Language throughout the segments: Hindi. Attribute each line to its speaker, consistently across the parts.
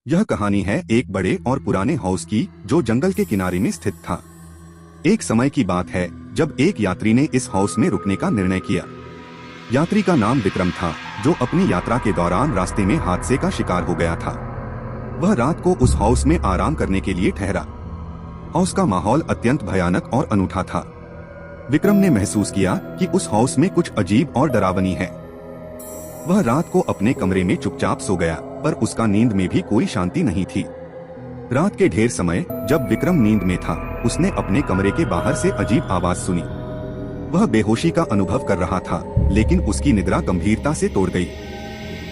Speaker 1: यह कहानी है एक बड़े और पुराने हाउस की जो जंगल के किनारे में स्थित था। एक समय की बात है जब एक यात्री ने इस हाउस में रुकने का निर्णय किया। यात्री का नाम विक्रम था, जो अपनी यात्रा के दौरान रास्ते में हादसे का शिकार हो गया था। वह रात को उस हाउस में आराम करने के लिए ठहरा। हाउस का माहौल अत्यंत भयानक और अनूठा था। विक्रम ने महसूस किया कि उस हाउस में कुछ अजीब और डरावनी है। वह रात को अपने कमरे में चुपचाप सो गया, पर उसका नींद में भी कोई शांति नहीं थी। रात के ढेर समय जब विक्रम नींद में था, उसने अपने कमरे के बाहर से अजीब आवाज सुनी। वह बेहोशी का अनुभव कर रहा था, लेकिन उसकी निद्रा गंभीरता से तोड़ गई।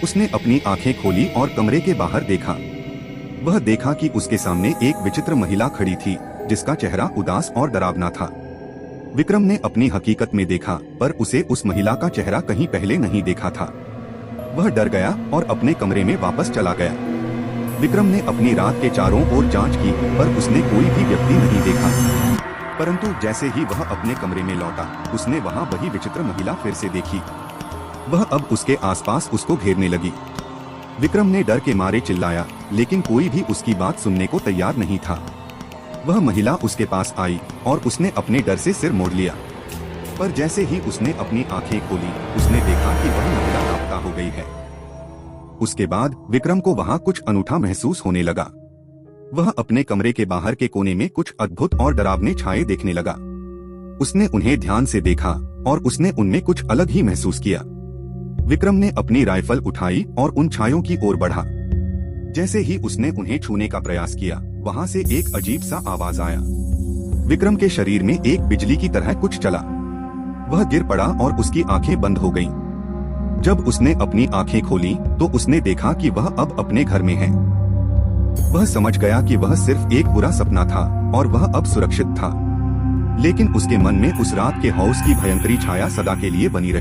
Speaker 1: उसने अपनी आंखें खोली और कमरे के बाहर देखा। वह देखा कि उसके सामने एक विचित्र महिला खड़ी थी, जिसका चेहरा उदास और डरावना था। विक्रम ने अपनी हकीकत में देखा, पर उसे उस महिला का चेहरा कहीं पहले नहीं देखा था। वह डर गया और अपने कमरे में वापस चला गया। विक्रम ने अपनी रात के चारों ओर जांच की, पर उसने कोई भी व्यक्ति नहीं देखा। परंतु जैसे ही वह अपने कमरे में लौटा, उसने वहां वही विचित्र महिला फिर से देखी। वह अब उसके आसपास उसको घेरने लगी। विक्रम ने डर के मारे चिल्लाया, लेकिन कोई भी उसकी बात सुनने को तैयार नहीं था। वह महिला उसके पास आई और उसने अपने डर से सिर मोड़ लिया। पर जैसे ही उसने अपनी आंखें खोली, उसने देखा कि वह महिला लापता हो गई है। उसके बाद विक्रम को वहां कुछ अनूठा महसूस होने लगा। वह अपने कमरे के बाहर के कोने में कुछ अद्भुत और डरावने छाये देखने लगा। उसने उन्हें ध्यान से देखा और उसने उनमें कुछ अलग ही महसूस किया। विक्रम ने अपनी राइफल उठाई और उन छायों की ओर बढ़ा। जैसे ही उसने उन्हें छूने का प्रयास किया, वहां से एक अजीब सा आवाज आया। विक्रम के शरीर में एक बिजली की तरह कुछ चला। वह गिर पड़ा और उसकी आंखें बंद हो गईं। जब उसने अपनी आंखें खोली, तो उसने देखा कि वह अब अपने घर में है। वह समझ गया कि वह सिर्फ एक बुरा सपना था और वह अब सुरक्षित था। लेकिन उसके मन में उस रात के हाउस की भयंकरी छाया सदा के लिए बनी रही।